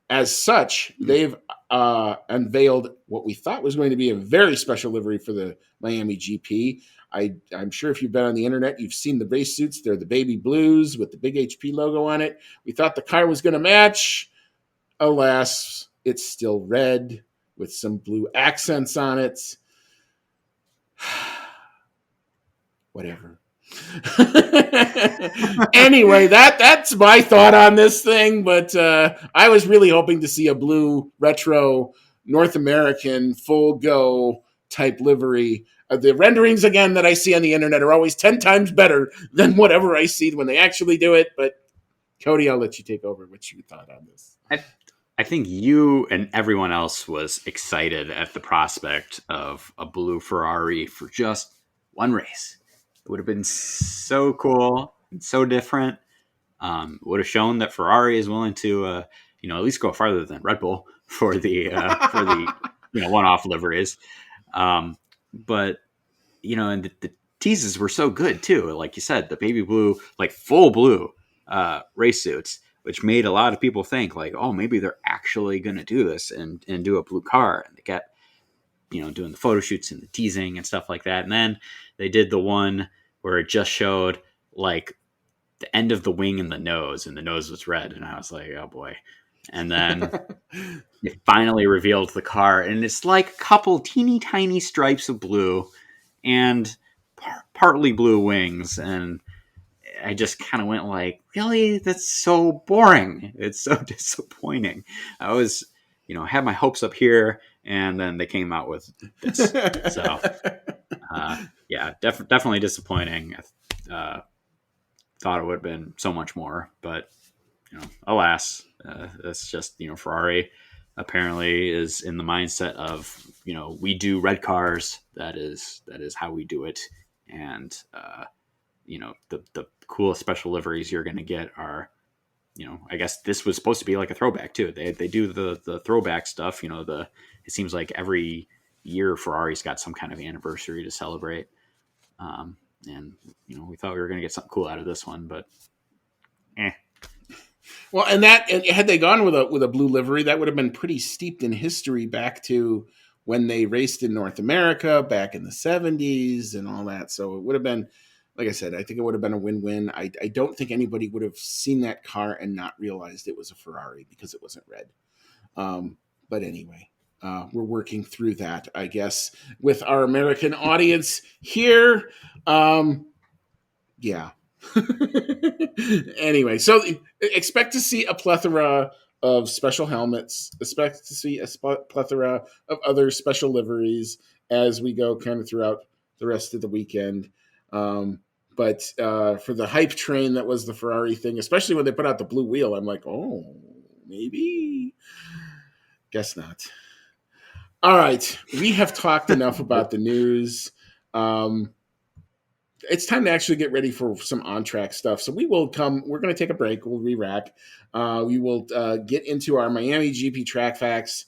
As such, they've unveiled what we thought was going to be a very special livery for the Miami GP. I'm sure if you've been on the internet, you've seen the race suits. They're the baby blues with the big HP logo on it. We thought the car was going to match. Alas, it's still red with some blue accents on it. Whatever. Anyway, that's my thought on this thing. But I was really hoping to see a blue retro North American full go type livery. The renderings again that I see on the internet are always 10 times better than whatever I see when they actually do it. But Cody, I'll let you take over. What you thought on this? I think you and everyone else was excited at the prospect of a blue Ferrari for just one race. It would have been so cool and so different. Would have shown that Ferrari is willing to, at least go farther than Red Bull for the one-off liveries. But and the teases were so good too. Like you said, the baby blue, like full blue race suits, which made a lot of people think like, oh, maybe they're actually going to do this and do a blue car. And they kept, doing the photo shoots and the teasing and stuff like that. And then they did the one where it just showed like the end of the wing and the nose was red. And I was like, oh boy. And then it finally revealed the car, and it's like a couple teeny tiny stripes of blue and partly blue wings. And I just kind of went like, really? That's so boring. It's so disappointing. I was, had my hopes up here, and then they came out with this. So, definitely disappointing. Thought it would have been so much more, but alas, that's just Ferrari apparently is in the mindset of we do red cars. That is how we do it, and the coolest special liveries you're going to get are I guess this was supposed to be like a throwback too. They do the throwback stuff. It seems like every year Ferrari's got some kind of anniversary to celebrate. And we thought we were going to get something cool out of this one, but Well, and had they gone with a blue livery, that would have been pretty steeped in history back to when they raced in North America back in the 70s and all that. So it would have been, like I said, I think it would have been a win-win. I don't think anybody would have seen that car and not realized it was a Ferrari because it wasn't red. But anyway, we're working through that, I guess, with our American audience here. Yeah. Anyway, so expect to see a plethora of special helmets. Expect to see a plethora of other special liveries. as we go kind of throughout the rest of the weekend. But for the hype train that was the Ferrari thing, especially when they put out the blue wheel, I'm like, oh, maybe. Guess not. All right. We have talked enough about the news. It's time to actually get ready for some on-track stuff. So we're going to take a break. We'll re-rack. We will get into our Miami GP track facts.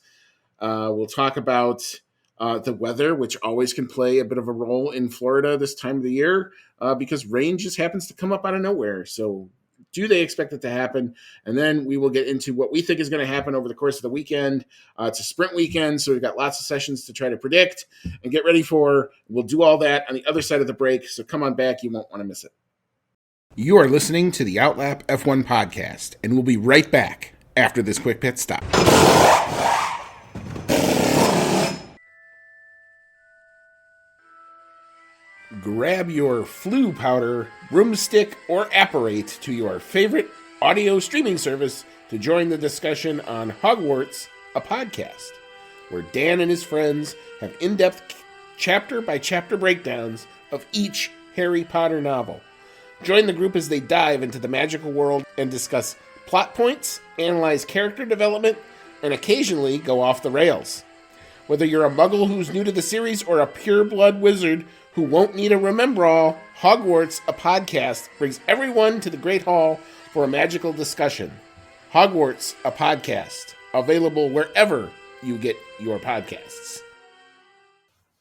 We'll talk about the weather, which always can play a bit of a role in Florida this time of the year because rain just happens to come up out of nowhere. So do they expect it to happen? And then we will get into what we think is going to happen over the course of the weekend. It's a sprint weekend, so we've got lots of sessions to try to predict and get ready for. We'll do all that on the other side of the break, so come on back. You won't want to miss it. You are listening to the Outlap F1 podcast, and we'll be right back after this quick pit stop. Grab your flu powder, broomstick, or apparate to your favorite audio streaming service to join the discussion on Hogwarts, a podcast, where Dan and his friends have in-depth chapter-by-chapter breakdowns of each Harry Potter novel. Join the group as they dive into the magical world and discuss plot points, analyze character development, and occasionally go off the rails. Whether you're a muggle who's new to the series or a pure-blood wizard who won't need a remember-all, Hogwarts, a podcast, brings everyone to the Great Hall for a magical discussion. Hogwarts, a podcast, available wherever you get your podcasts.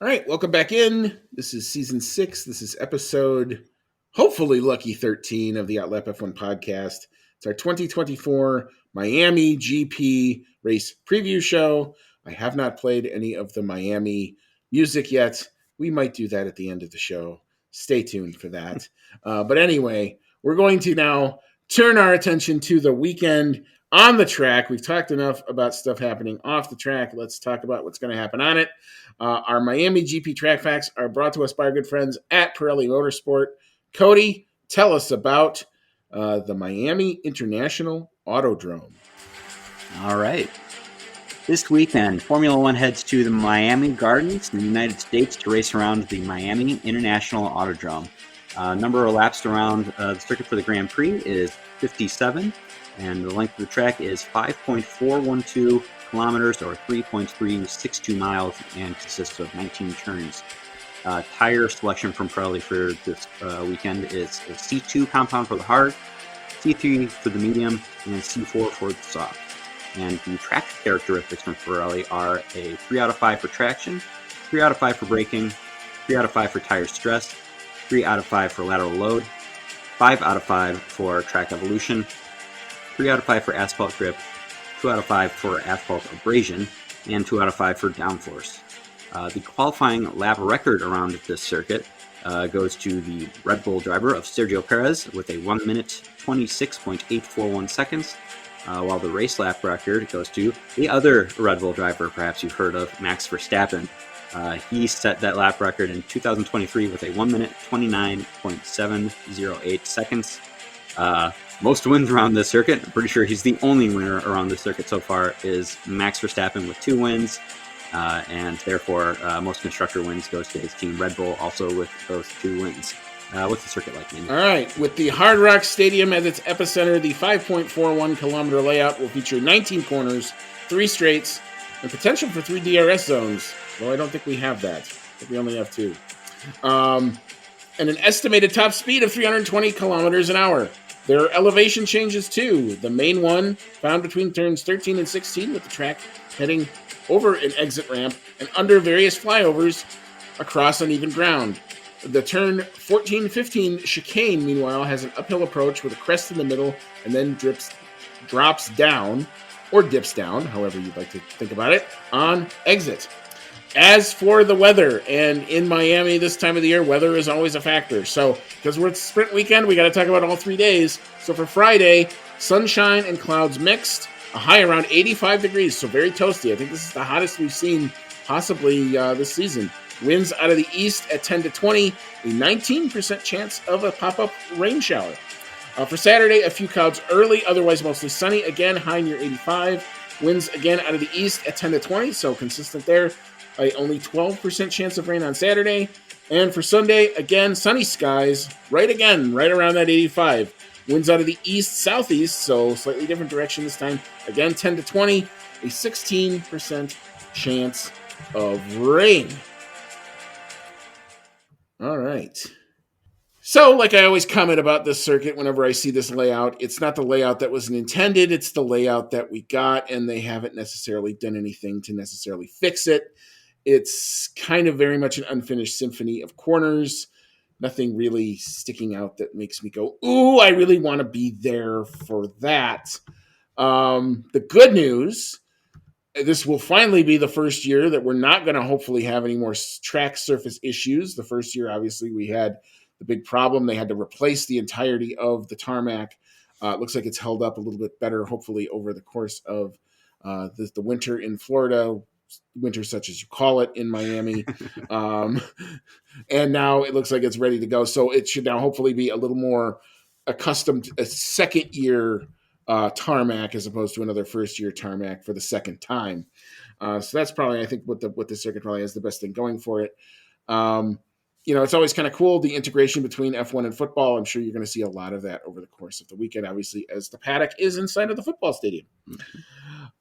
All right, welcome back in. This is Season 6. This is episode, hopefully lucky 13 of the Outlap F1 podcast. It's our 2024 Miami GP race preview show. I have not played any of the Miami music yet. We might do that at the end of the show. Stay tuned for that. But anyway, we're going to now turn our attention to the weekend on the track. We've talked enough about stuff happening off the track. Let's talk about what's going to happen on it. Our Miami GP track facts are brought to us by our good friends at Pirelli Motorsport. Cody, tell us about the Miami International Autodrome. All right. This weekend, Formula One heads to the Miami Gardens in the United States to race around the Miami International Autodrome. Number of laps around the circuit for the Grand Prix is 57, and the length of the track is 5.412 kilometers or 3.362 miles and consists of 19 turns. Tire selection from Pirelli for this weekend is a C2 compound for the hard, C3 for the medium, and C4 for the soft. And the track characteristics from Pirelli are a 3 out of 5 for traction, 3 out of 5 for braking, 3 out of 5 for tire stress, 3 out of 5 for lateral load, 5 out of 5 for track evolution, 3 out of 5 for asphalt grip, 2 out of 5 for asphalt abrasion, and 2 out of 5 for downforce. The qualifying lap record around this circuit goes to the Red Bull driver of Sergio Perez with a 1 minute 26.841 seconds. While the race lap record goes to the other Red Bull driver, perhaps you've heard of, Max Verstappen. He set that lap record in 2023 with a 1 minute 29.708 seconds. Most wins around this circuit, I'm pretty sure he's the only winner around this circuit so far, is Max Verstappen with 2 wins. And therefore, most constructor wins goes to his team Red Bull, also with those 2 wins. What's the circuit like, man? All right. With the Hard Rock Stadium as its epicenter, the 5.41 kilometer layout will feature 19 corners, 3 straights, and potential for 3 DRS zones. Well, I don't think we have that. I think we only have 2. And an estimated top speed of 320 kilometers an hour. There are elevation changes, too. The main one found between turns 13 and 16 with the track heading over an exit ramp and under various flyovers across uneven ground. The turn 14-15 chicane, meanwhile, has an uphill approach with a crest in the middle and then drops down, or dips down, however you'd like to think about it, on exit. As for the weather, and in Miami this time of the year, weather is always a factor. So, because we're at sprint weekend, we got to talk about all 3 days. So for Friday, sunshine and clouds mixed, a high around 85 degrees, so very toasty. I think this is the hottest we've seen possibly this season. Winds out of the east at 10 to 20, a 19% chance of a pop-up rain shower. For Saturday, a few clouds early, otherwise mostly sunny. Again, high near 85. Winds again out of the east at 10 to 20, so consistent there. only 12% chance of rain on Saturday. And for Sunday, again, sunny skies, right around that 85. Winds out of the east-southeast, so slightly different direction this time. Again, 10 to 20, a 16% chance of rain. All right. So, like I always comment about this circuit whenever I see this layout, it's not the layout that was intended, it's the layout that we got, and they haven't necessarily done anything to necessarily fix it. It's kind of very much an unfinished symphony of corners. Nothing really sticking out that makes me go, ooh, I really want to be there for that. The good news, this will finally be the first year that we're not going to hopefully have any more track surface issues. The first year, obviously, we had the big problem. They had to replace the entirety of the tarmac. It looks like it's held up a little bit better, hopefully, over the course of the winter in Florida, winter such as you call it in Miami. And now it looks like it's ready to go. So it should now hopefully be a little more accustomed to a second year tarmac as opposed to another first year tarmac for the second time. So that's probably, I think, what the circuit probably has the best thing going for it. It's always kind of cool, the integration between F1 and football. I'm sure you're going to see a lot of that over the course of the weekend, obviously, as the paddock is inside of the football stadium.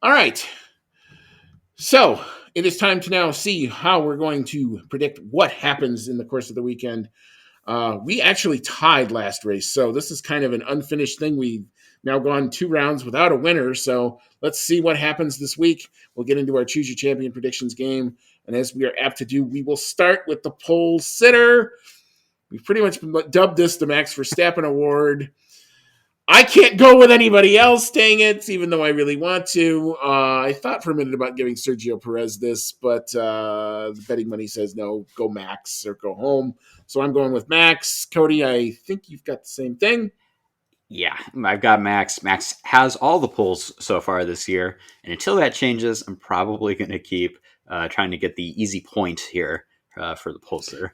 All right. So it is time to now see how we're going to predict what happens in the course of the weekend. We actually tied last race, so this is kind of an unfinished thing. We've now gone 2 rounds without a winner, so let's see what happens this week. We'll get into our Choose Your Champion predictions game, and as we are apt to do, we will start with the pole sitter. We've pretty much dubbed this the Max Verstappen Award. I can't go with anybody else, dang it, even though I really want to. I thought for a minute about giving Sergio Perez this, but the betting money says no, go Max or go home. So I'm going with Max. Cody, I think you've got the same thing. Yeah, I've got Max. Max has all the poles so far this year, and until that changes, I'm probably going to keep trying to get the easy point here for the pole sitter.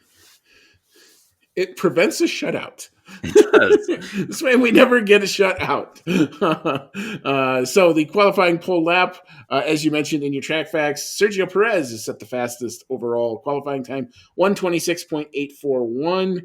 It prevents a shutout. It does. This way we never get a shutout. So the qualifying pole lap, as you mentioned in your track facts, Sergio Perez is set the fastest overall qualifying time, 1:26.841.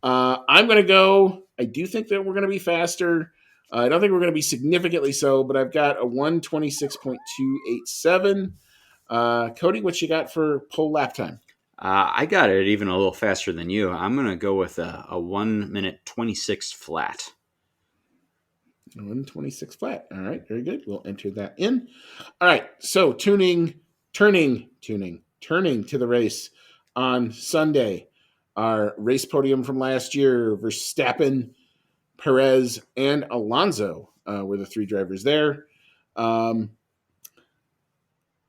I'm going to go, I do think that we're going to be faster. I don't think we're going to be significantly so, but I've got a 1:26.287. Cody, what you got for pole lap time? I got it even a little faster than you. I'm going to go with a 1 minute 26 flat. 1:26 flat. All right, very good. We'll enter that in. All right, so turning to the race on Sunday. Our race podium from last year, Verstappen, Perez, and Alonso were the 3 drivers there.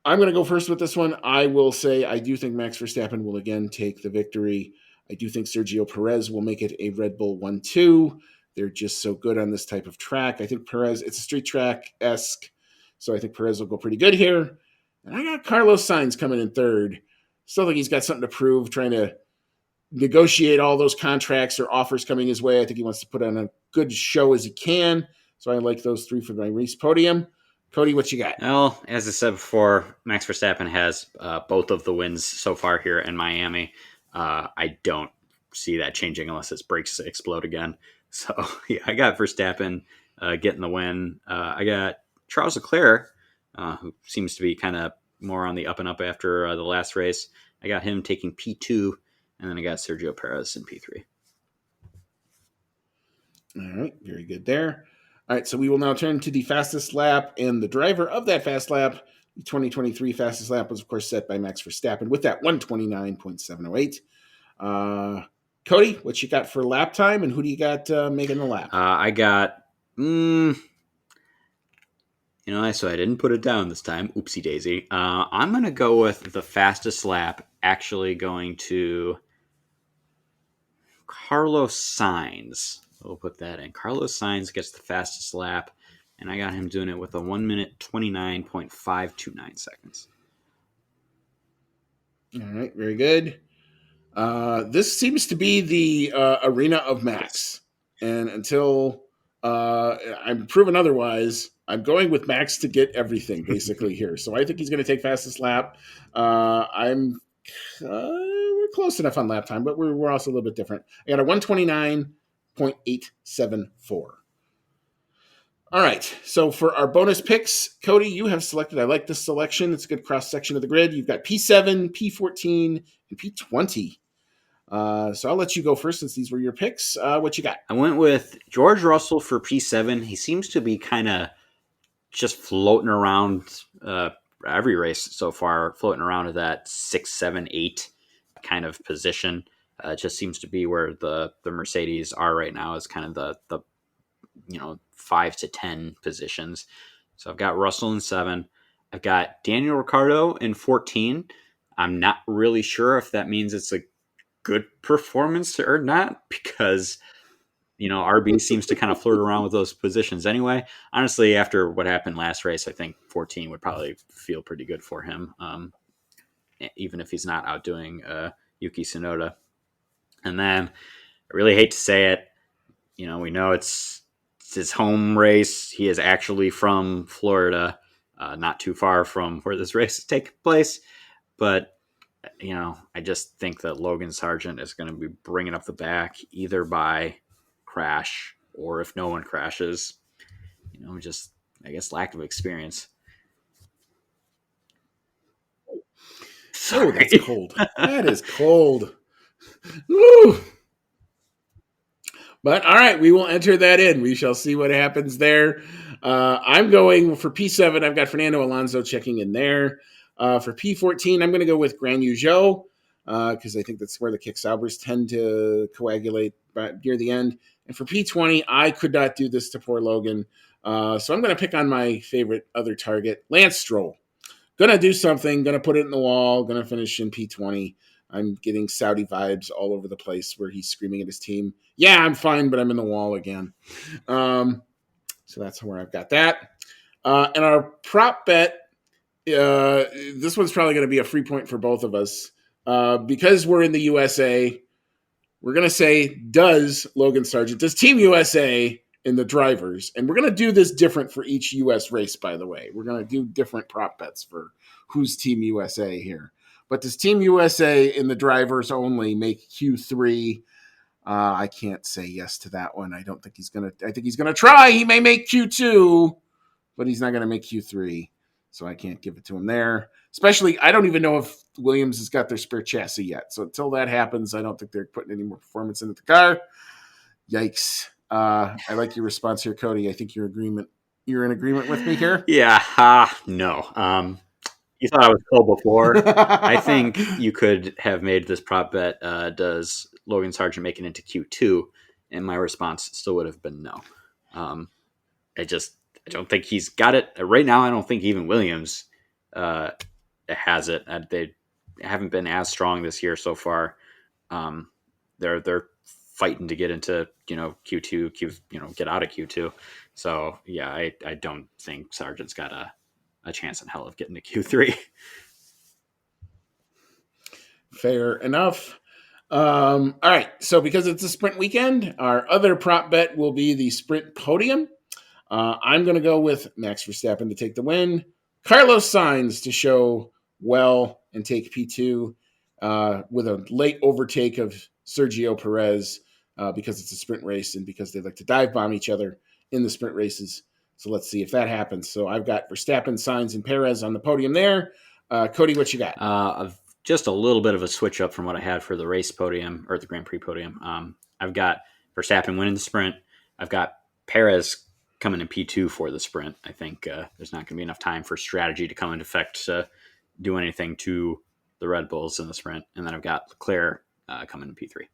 I'm going to go first with this one. I will say I do think Max Verstappen will again take the victory. I do think Sergio Perez will make it a Red Bull 1-2. They're just so good on this type of track. I think Perez, it's a street track-esque, so I think Perez will go pretty good here. And I got Carlos Sainz coming in third. Still think he's got something to prove, trying to negotiate all those contracts or offers coming his way. I think he wants to put on a good show as he can. So I like those 3 for my race podium. Cody, what you got? Well, as I said before, Max Verstappen has both of the wins so far here in Miami. I don't see that changing unless his brakes explode again. So, yeah, I got Verstappen getting the win. I got Charles Leclerc, who seems to be kind of more on the up and up after the last race. I got him taking P2, and then I got Sergio Perez in P3. All right, very good there. All right, so we will now turn to the fastest lap, and the driver of that fast lap, the 2023 fastest lap, was, of course, set by Max Verstappen with that 1:29.708. Cody, what you got for lap time, and who do you got making the lap? I got, so I didn't put it down this time. Oopsie daisy. I'm going to go with the fastest lap, actually going to Carlos Sainz. We'll put that in. Carlos Sainz gets the fastest lap, and I got him doing it with a 1 minute 29.529 seconds. All right, very good. This seems to be the arena of Max. And until I'm proven otherwise, I'm going with Max to get everything basically here. So I think he's going to take fastest lap. I'm we're close enough on lap time, but we're also a little bit different. I got a 129.874. All right. So for our bonus picks, Cody, you have selected. I like this selection. It's a good cross section of the grid. You've got P7, P14, and P20. So I'll let you go first since these were your picks. What you got? I went with George Russell for P7. He seems to be kind of just floating around every race so far, floating around at that 6, 7, 8 kind of position. It just seems to be where the Mercedes are right now, is kind of the 5 to 10 positions. So I've got Russell in 7. I've got Daniel Ricciardo in 14. I'm not really sure if that means it's a good performance or not, because RB seems to kind of flirt around with those positions anyway. Honestly, after what happened last race, I think 14 would probably feel pretty good for him, even if he's not outdoing Yuki Tsunoda. And then, I really hate to say it, we know it's his home race. He is actually from Florida, not too far from where this race is taking place. But I just think that Logan Sargent is going to be bringing up the back either by crash, or if no one crashes, just, I guess, lack of experience. Oh, that's cold. That is cold. Woo! But all right, we will enter that in. We shall see what happens there. I'm going for P7. I've got Fernando Alonso checking in there. For P14, I'm going to go with Guan Yu Zhou, because I think that's where the kick Saubers tend to coagulate near the end. And for P20, I could not do this to poor Logan. So I'm going to pick on my favorite other target, Lance Stroll. Going to do something, going to put it in the wall, going to finish in P20. I'm getting Saudi vibes all over the place where he's screaming at his team, yeah, I'm fine, but I'm in the wall again. So that's where I've got that. And our prop bet, this one's probably going to be a free point for both of us. Because we're in the USA, we're going to say, does Team USA in the drivers, and we're going to do this different for each U.S. race, by the way. We're going to do different prop bets for who's Team USA here. But does Team USA in the drivers only make Q3? I can't say yes to that one. I don't think he's going to. I think he's going to try. He may make Q2, but he's not going to make Q3. So I can't give it to him there. Especially, I don't even know if Williams has got their spare chassis yet. So until that happens, I don't think they're putting any more performance into the car. Yikes. I like your response here, Cody. I think you're in agreement with me here. Yeah, no. You thought I was cold before. I think you could have made this prop bet. Does Logan Sargent make it into Q2? And my response still would have been no. I don't think he's got it right now. I don't think even Williams has it. They haven't been as strong this year so far. They're fighting to get into Q2, get out of Q2. So yeah, I don't think Sargent's got a chance in hell of getting to Q3. Fair enough. All right. So because it's a sprint weekend, our other prop bet will be the sprint podium. I'm going to go with Max Verstappen to take the win, Carlos Sainz to show well and take P2 with a late overtake of Sergio Perez because it's a sprint race and because they like to dive bomb each other in the sprint races. So let's see if that happens. So I've got Verstappen, Sainz, and Perez on the podium there. Cody, what you got? Just a little bit of a switch up from what I had for the race podium or the Grand Prix podium. I've got Verstappen winning the sprint. I've got Perez coming in P2 for the sprint. I think there's not going to be enough time for strategy to come into effect to do anything to the Red Bulls in the sprint. And then I've got Leclerc coming in P3.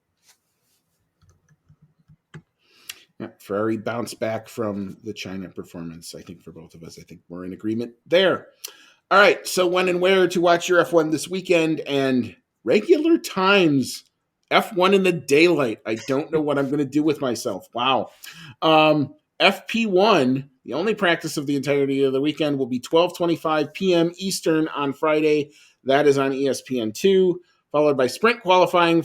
Yeah, Ferrari bounced back from the China performance, I think, for both of us. I think we're in agreement there. All right, so when and where to watch your F1 this weekend and regular times. F1 in the daylight. I don't know what I'm going to do with myself. Wow. FP1, the only practice of the entirety of the weekend, will be 12:25 p.m. Eastern on Friday. That is on ESPN2, followed by sprint qualifying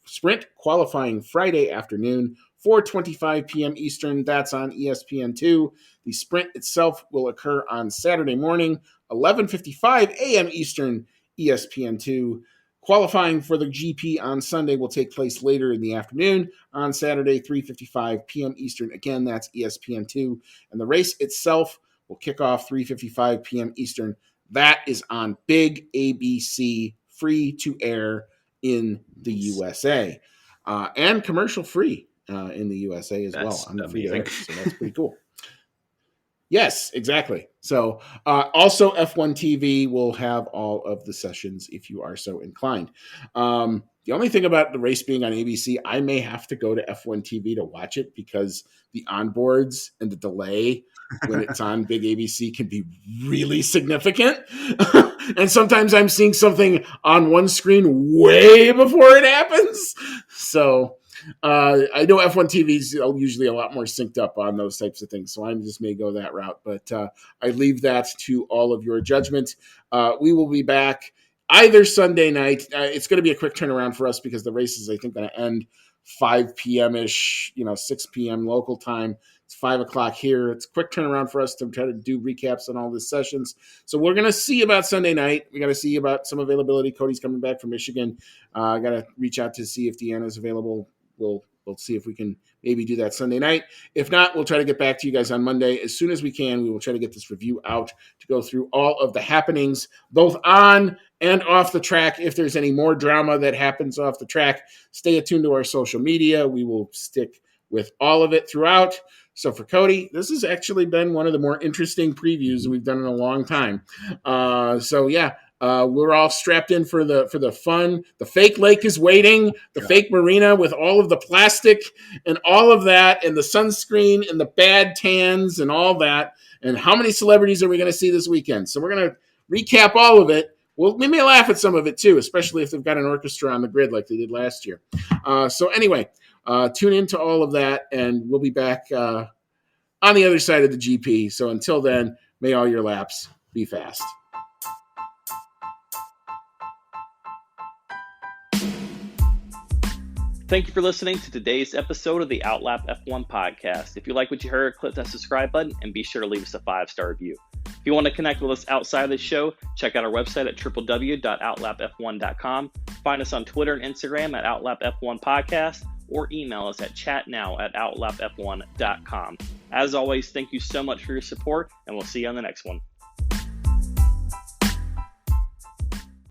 Sprint qualifying Friday afternoon, 4:25 p.m. Eastern. That's on ESPN2. The sprint itself will occur on Saturday morning, 11:55 a.m. Eastern, ESPN2. Qualifying for the GP on Sunday will take place later in the afternoon on Saturday, 3:55 p.m. Eastern. Again, that's ESPN2. And the race itself will kick off 3:55 p.m. Eastern. That is on Big ABC, free to air in the USA, and commercial free in the USA as well. That's On the free to amazing. air, so that's pretty cool. Yes, exactly. So also F1 TV will have all of the sessions if you are so inclined. The only thing about the race being on ABC, I may have to go to F1 TV to watch it because the onboards and the delay when it's on big ABC can be really significant. And sometimes I'm seeing something on one screen way before it happens. So I know F1 TV is usually a lot more synced up on those types of things, so I just may go that route. But I leave that to all of your judgment. We will be back either Sunday night. It's going to be a quick turnaround for us because the race is, I think, going to end 5 p.m.-ish, 6 p.m. local time. It's 5 o'clock here. It's a quick turnaround for us to try to do recaps on all the sessions. So we're going to see about Sunday night. We got to see about some availability. Cody's coming back from Michigan. I got to reach out to see if Deanna's available. We'll see if we can maybe do that Sunday night. If not, we'll try to get back to you guys on Monday. As soon as we can, we will try to get this review out to go through all of the happenings, both on and off the track. If there's any more drama that happens off the track, stay attuned to our social media. We will stick with all of it throughout. So for Cody, this has actually been one of the more interesting previews we've done in a long time. We're all strapped in for the fun. The fake lake is waiting. The fake marina with all of the plastic and all of that, and the sunscreen and the bad tans and all that. And how many celebrities are we going to see this weekend? So we're going to recap all of it. Well, we may laugh at some of it too, especially if they've got an orchestra on the grid like they did last year. Tune into all of that, and we'll be back on the other side of the GP. So until then, may all your laps be fast. Thank you for listening to today's episode of the Outlap F1 podcast. If you like what you heard, click that subscribe button and be sure to leave us a 5-star review. If you want to connect with us outside of the show, check out our website at www.outlapf1.com. Find us on Twitter and Instagram at outlapf1 podcast, or email us at chatnow@outlapf1.com. As always, thank you so much for your support, and we'll see you on the next one.